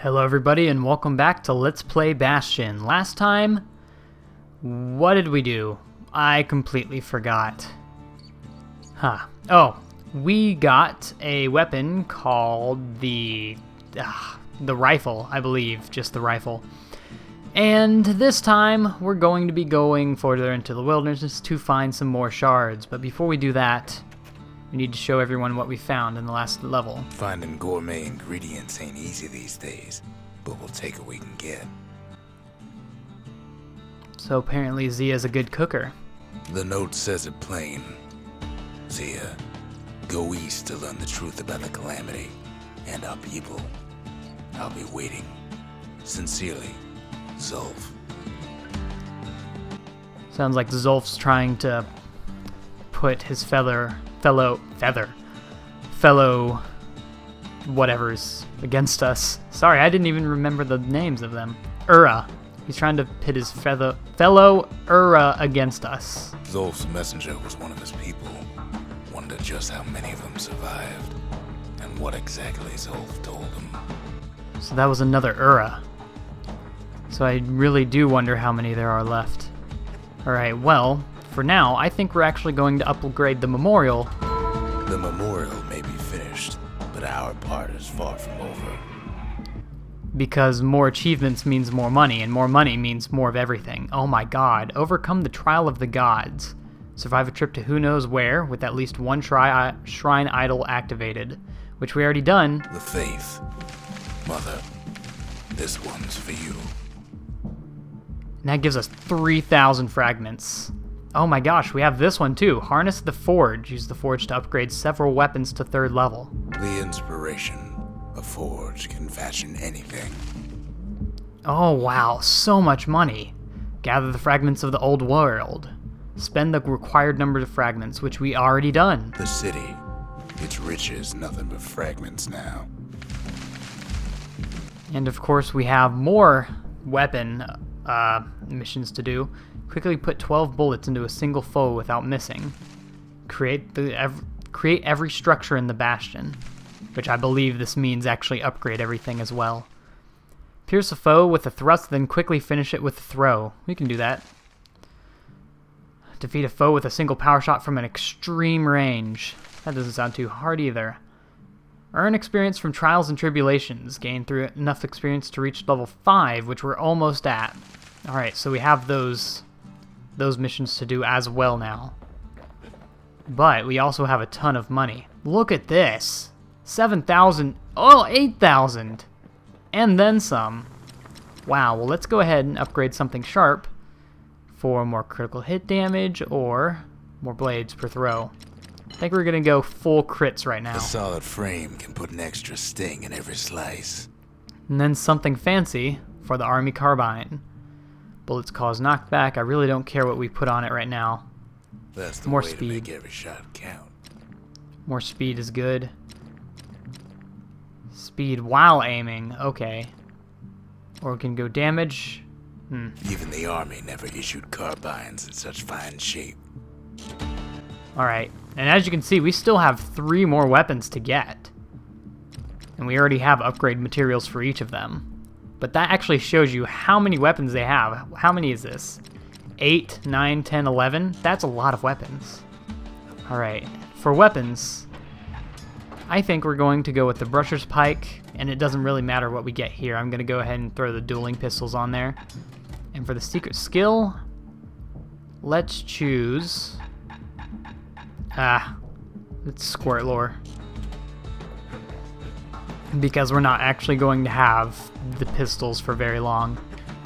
Hello everybody and welcome back to Let's Play Bastion. Last time, what did we do? I completely forgot. Oh, we got a weapon called the rifle, I believe, just the rifle. And this time, we're going to be going further into the wilderness to find some more shards. But before we do that, we need to show everyone what we found in the last level. Finding gourmet ingredients ain't easy these days, but we'll take what we can get. So apparently Zia's a good cooker. The note says it plain. Zia, go east to learn the truth about the calamity and our people. I'll be waiting. Sincerely, Zulf. Sounds like Zulf's trying to put his fellow whatevers against us. Sorry, I didn't even remember the names of them. Ura. He's trying to pit his fellow Ura against us. Zulf's messenger was one of his people. Wonder just how many of them survived, and what exactly Zulf told him. So that was another Ura. So I really do wonder how many there are left. Alright, well, for now, I think we're actually going to upgrade the memorial. The memorial may be finished, but our part is far from over. Because more achievements means more money, and more money means more of everything. Oh my god. Overcome the trial of the gods. Survive a trip to who knows where, with at least one shrine idol activated. Which we already done. The faith. Mother, this one's for you. And that gives us 3,000 fragments. Oh my gosh, we have this one too. Harness the Forge. Use the Forge to upgrade several weapons to 3rd level. The inspiration. A forge can fashion anything. Oh wow, so much money. Gather the fragments of the old world. Spend the required number of fragments, which we already done. The city. Its riches nothing but fragments now. And of course we have more weapon missions to do. Quickly put 12 bullets into a single foe without missing. Create every structure in the Bastion, which I believe this means actually upgrade everything as well. Pierce a foe with a thrust, then quickly finish it with a throw. We can do that. Defeat a foe with a single power shot from an extreme range. That doesn't sound too hard either. Earn experience from trials and tribulations. Gain through enough experience to reach level 5, which we're almost at. Alright, so we have those missions to do as well now. But we also have a ton of money. Look at this. 7,000. Oh, 8,000. And then some. Wow, well let's go ahead and upgrade something sharp for more critical hit damage or more blades per throw. I think we're going to go full crits right now. A solid frame can put an extra sting in every slice. And then something fancy for the army carbine. Bullets cause knockback. I really don't care what we put on it right now. That's the More way speed. to make every shot count. More speed is good. Speed while aiming. Okay. Or we can go damage. Even the army never issued carbines in such fine shape. Alright. And as you can see, we still have 3 more weapons to get. And we already have upgrade materials for each of them. But that actually shows you how many weapons they have. How many is this? 8, 9, 10, 11? That's a lot of weapons. Alright. For weapons, I think we're going to go with the Brusher's Pike. And it doesn't really matter what we get here. I'm going to go ahead and throw the dueling pistols on there. And for the secret skill, let's choose... it's Squirt Lore. Because we're not actually going to have the pistols for very long.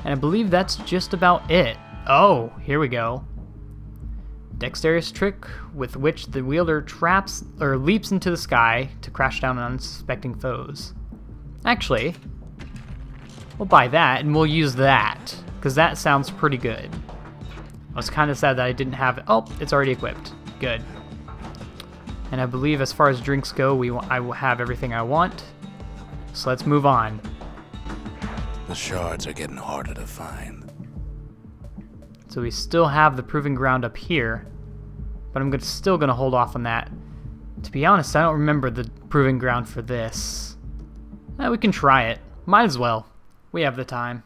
And I believe that's just about it. Oh, here we go. Dexterous trick with which the wielder traps or leaps into the sky to crash down on unsuspecting foes. Actually, we'll buy that and we'll use that, because that sounds pretty good. I was kind of sad that I didn't have it. Oh, it's already equipped. Good. And I believe as far as drinks go, I will have everything I want. So let's move on. The shards are getting harder to find. So we still have the Proving Ground up here, but I'm still going to hold off on that. To be honest, I don't remember the Proving Ground for this. We can try it. Might as well. We have the time.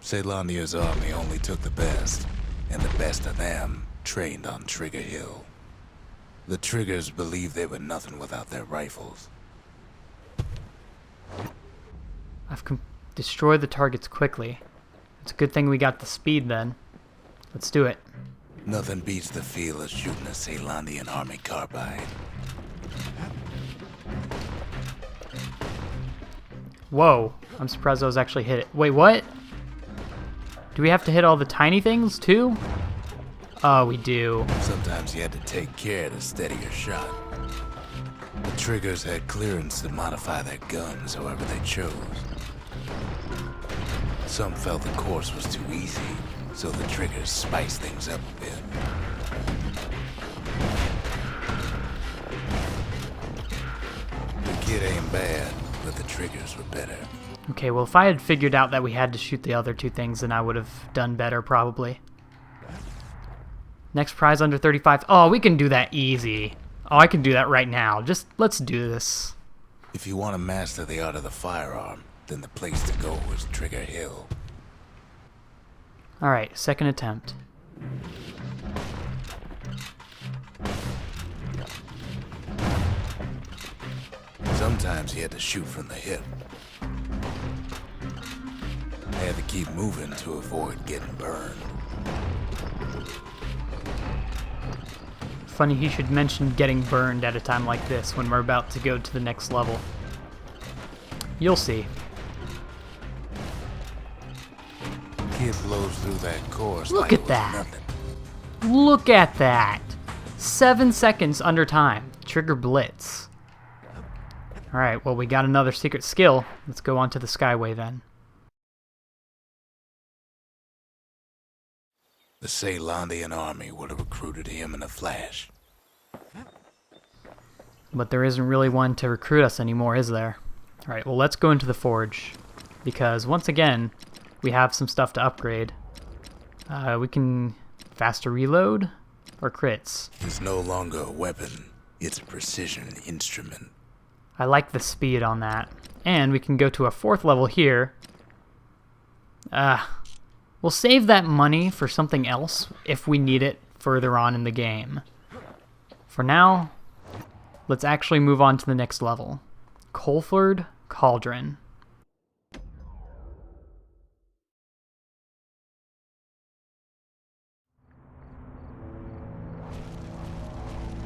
Caelandia's army only took the best, and the best of them trained on Trigger Hill. The Triggers believed they were nothing without their rifles. I've destroyed the targets quickly. It's a good thing we got the speed then. Let's do it. Nothing beats the feel of shooting a Caelandian army carbine. Whoa, I'm surprised I was actually hit it. Wait, what? Do we have to hit all the tiny things too? Oh, we do. Sometimes you had to take care to steady your shot. The Triggers had clearance to modify their guns however they chose. Some felt the course was too easy, so the Triggers spiced things up a bit. The kid ain't bad, but the Triggers were better. Okay, well if I had figured out that we had to shoot the other two things, then I would have done better probably. Next prize under 35. Oh, we can do that easy. Oh, I can do that right now. Just, let's do this. If you want to master the art of the firearm, then the place to go is Trigger Hill. Alright, second attempt. Sometimes you had to shoot from the hip. I had to keep moving to avoid getting burned. Funny he should mention getting burned at a time like this when we're about to go to the next level. You'll see. Kid blows through that course. Look like at it was that. nothing. Look at that. 7 seconds under time. Trigger blitz. Alright, well we got another secret skill. Let's go on to the Skyway then. The Caelandian army would have recruited him in a flash. But there isn't really one to recruit us anymore, is there? Alright, well let's go into the forge. Because once again, we have some stuff to upgrade. We can faster reload or crits. It's no longer a weapon, it's a precision instrument. I like the speed on that. And we can go to a 4th level here. We'll save that money for something else if we need it further on in the game. For now, let's actually move on to the next level. Colford Couldron.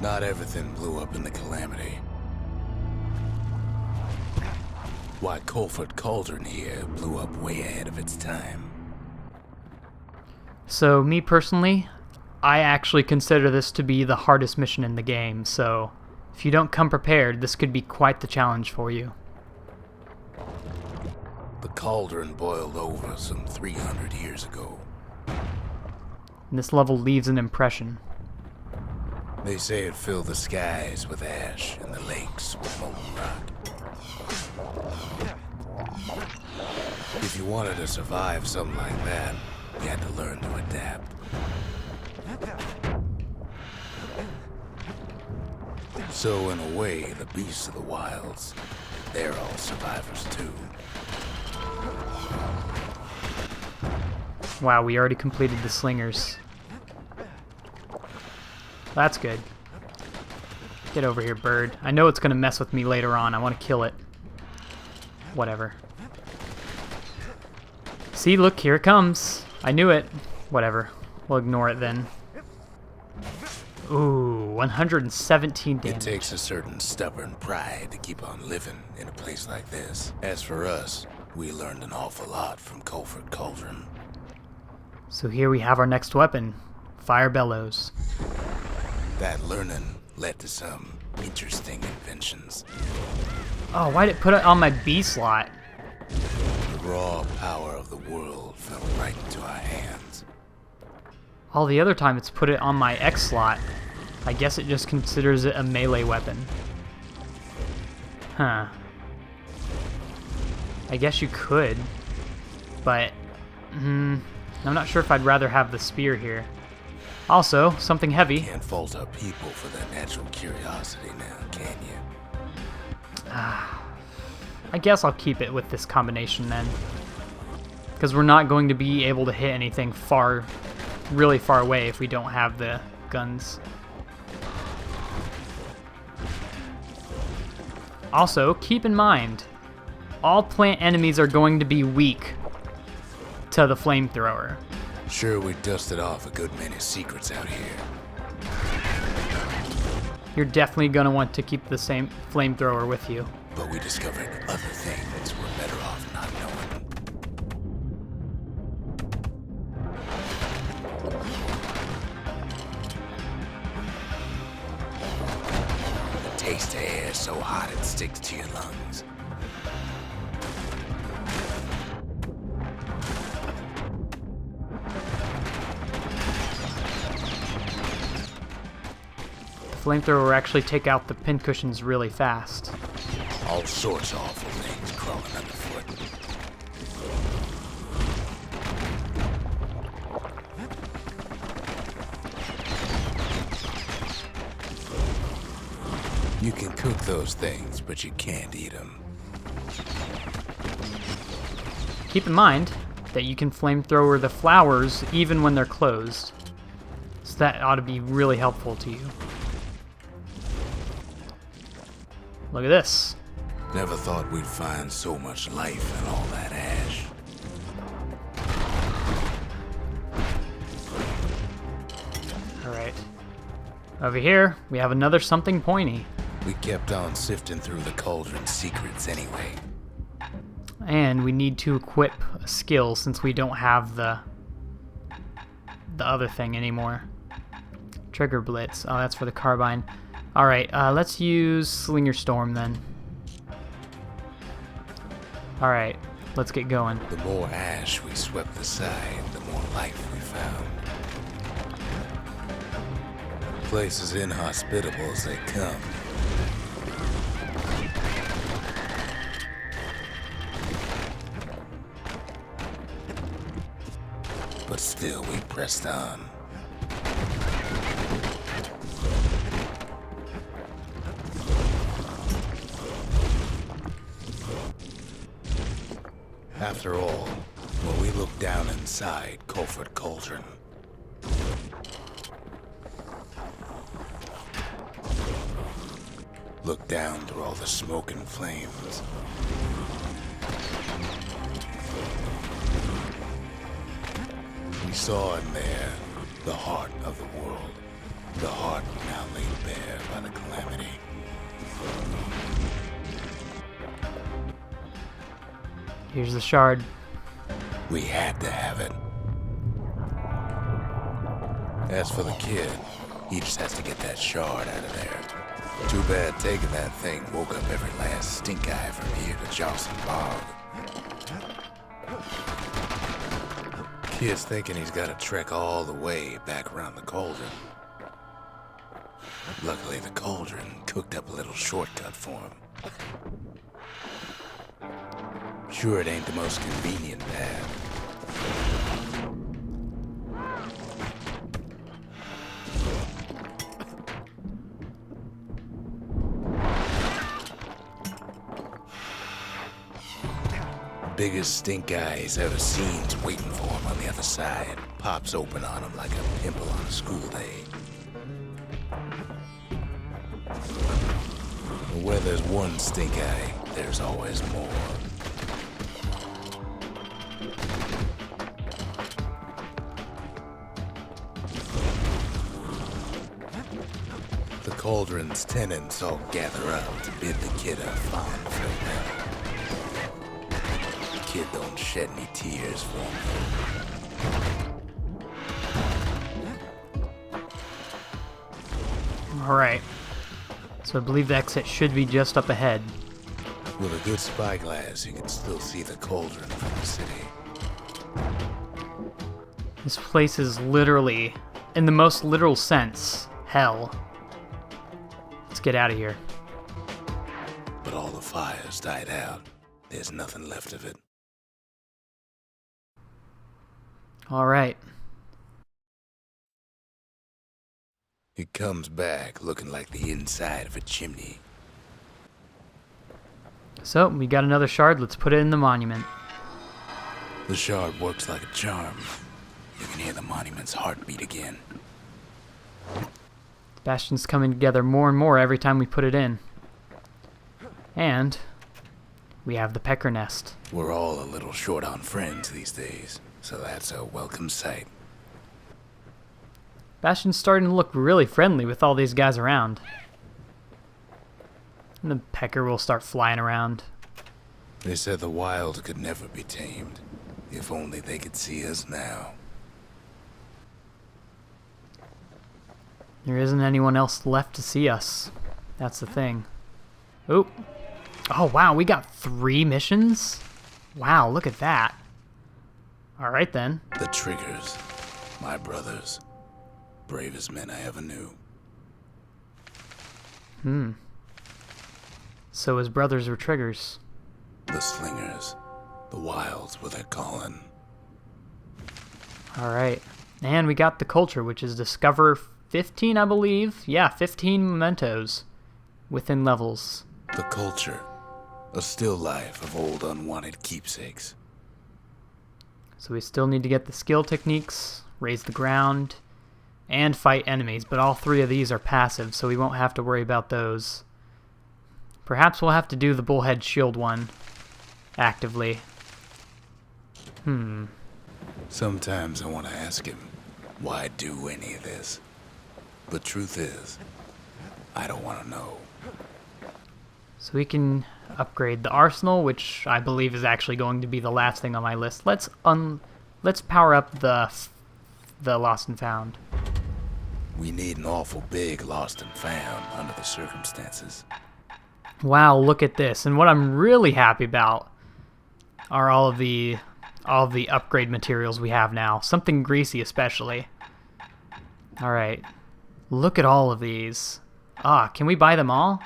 Not everything blew up in the Calamity. Why, Colford Couldron here blew up way ahead of its time. So, me personally, I actually consider this to be the hardest mission in the game, so if you don't come prepared, this could be quite the challenge for you. The cauldron boiled over some 300 years ago. And this level leaves an impression. They say it filled the skies with ash and the lakes with molten rock. If you wanted to survive something like that, you had to learn to adapt. So in a way, the beasts of the wilds, they're all survivors too. Wow, we already completed the slingers. That's good. Get over here, bird. I know it's gonna mess with me later on. I want to kill it. Whatever. See, look, here it comes. I knew it. Whatever. We'll ignore it then. Ooh, 117 damage. It takes a certain stubborn pride to keep on living in a place like this. As for us, we learned an awful lot from Colford Couldron. So here we have our next weapon. Fire bellows. That learning led to some interesting inventions. Oh, why'd it put it on my B slot? The raw power of the world fell right into our hands. All the other time it's put it on my X slot. I guess it just considers it a melee weapon. Huh. I guess you could, but I'm not sure if I'd rather have the spear here. Also, something heavy. Can't fault our people for their natural curiosity now, can you? I guess I'll keep it with this combination then. Because we're not going to be able to hit anything really far away if we don't have the guns. Also, keep in mind, all plant enemies are going to be weak to the flamethrower. Sure, we dusted off a good many secrets out here. You're definitely going to want to keep the same flamethrower with you. But we discovered other things we're better off not knowing. The taste of air so hot it sticks to your lungs. The flamethrower will actually take out the pincushions really fast. All sorts of awful things crawling underfoot. You can cook those things, but you can't eat them. Keep in mind that you can flamethrower the flowers even when they're closed. So that ought to be really helpful to you. Look at this. Never thought we'd find so much life in all that ash. Alright. Over here, we have another something pointy. We kept on sifting through the cauldron's secrets anyway. And we need to equip a skill since we don't have the other thing anymore. Trigger Blitz. Oh, that's for the carbine. Alright, let's use Slinger Storm then. Alright, let's get going. The more ash we swept aside, the more life we found. Place as inhospitable as they come. But still we pressed on. After all, when we looked down inside Colford Couldron, looked down through all the smoke and flames, we saw in there the heart of the world, the heart now laid bare by the calamity. Here's the shard. We had to have it. As for the kid, he just has to get that shard out of there. Too bad taking that thing woke up every last stink eye from here to Johnson Bog. Kid's thinking he's got to trek all the way back around the cauldron. Luckily, the cauldron cooked up a little shortcut for him. Sure, it ain't the most convenient path. Biggest stink eye he's ever seen's waiting for him on the other side. Pops open on him like a pimple on a school day. And where there's one stink eye, there's always more. The cauldron's tenants all gather up to bid the kid a fond farewell. The kid don't shed any tears for him. Alright. So I believe the exit should be just up ahead. With a good spyglass, you can still see the cauldron from the city. This place is literally, in the most literal sense, hell. Let's get out of here. But all the fires died out. There's nothing left of it. Alright. It comes back looking like the inside of a chimney. So, we got another shard. Let's put it in the monument. The shard works like a charm. You can hear the monument's heartbeat again. Bastion's coming together more and more every time we put it in. And we have the pecker nest. We're all a little short on friends these days, so that's a welcome sight. Bastion's starting to look really friendly with all these guys around. And the pecker will start flying around. They said the wild could never be tamed. If only they could see us now. There isn't anyone else left to see us. That's the thing. Oop. Oh, wow, we got 3 missions? Wow, look at that. Alright then. The Triggers, my brothers. Bravest men I ever knew. So his brothers were Triggers. The Slingers. The Wilds were their calling. Alright. And we got the culture, which is discover 15, I believe. Yeah, 15 mementos within levels. The culture. A still life of old unwanted keepsakes. So we still need to get the skill techniques, raise the ground, and fight enemies. But all 3 of these are passive, so we won't have to worry about those. Perhaps we'll have to do the bullhead shield one actively. Sometimes I want to ask him, why do any of this? But truth is, I don't want to know. So we can upgrade the arsenal, which I believe is actually going to be the last thing on my list. Let's power up the lost and found. We need an awful big lost and found under the circumstances. Wow, look at this. And what I'm really happy about are all of the upgrade materials we have now. Something greasy especially. Alright. Look at all of these. Can we buy them all?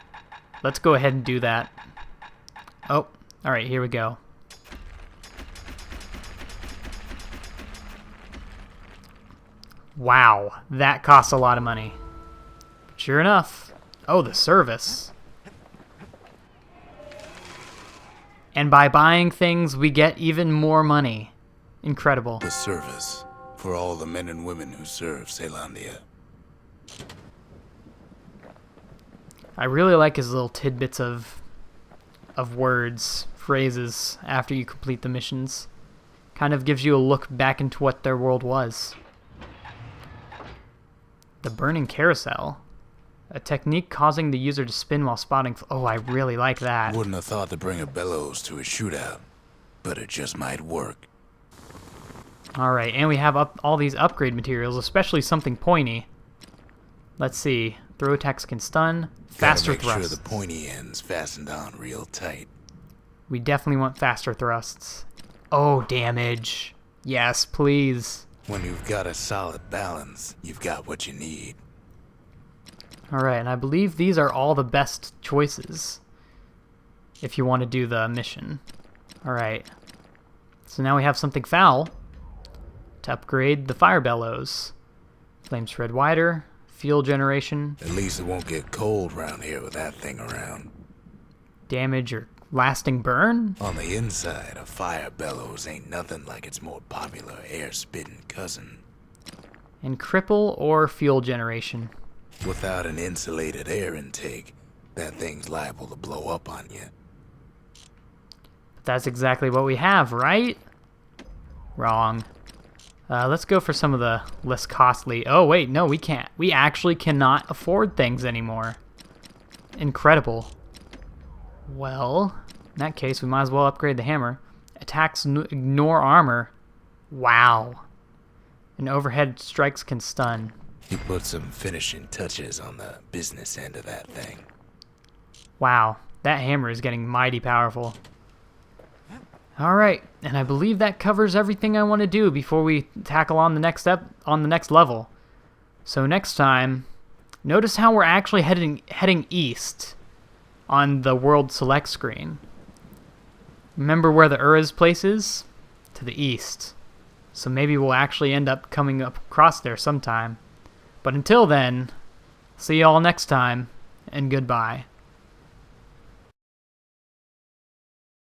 Let's go ahead and do that. Oh, alright, here we go. Wow, that costs a lot of money. But sure enough. Oh, the service. And by buying things, we get even more money. Incredible. The service for all the men and women who serve Caelondia. I really like his little tidbits of words, phrases after you complete the missions. Kind of gives you a look back into what their world was. The burning carousel. A technique causing the user to spin while spotting... Oh, I really like that. Wouldn't have thought to bring a bellows to a shootout, but it just might work. Alright, and we have all these upgrade materials, especially something pointy. Let's see. Throw attacks can stun. Faster Gotta make thrusts. sure the pointy end's fastened on real tight. We definitely want faster thrusts. Oh, damage. Yes, please. When you've got a solid balance, you've got what you need. Alright, and I believe these are all the best choices if you want to do the mission. Alright. So now we have something foul to upgrade the fire bellows. Flame spread wider, fuel generation. At least it won't get cold around here with that thing around. Damage or lasting burn? On the inside, a fire bellows ain't nothing like its more popular air-spitting cousin. And cripple or fuel generation. Without an insulated air intake, that thing's liable to blow up on you. But that's exactly what we have, right? Wrong. Let's go for some of the less costly... Oh, wait, no, we can't. We actually cannot afford things anymore. Incredible. Well, in that case, we might as well upgrade the hammer. Attacks ignore armor. Wow. And overhead strikes can stun. You put some finishing touches on the business end of that thing. Wow, that hammer is getting mighty powerful. Alright, and I believe that covers everything I want to do before we tackle on the next level. So next time, notice how we're actually heading east on the world select screen. Remember where the Ura's place is? To the east. So maybe we'll actually end up coming up across there sometime. But until then, see y'all next time, and goodbye.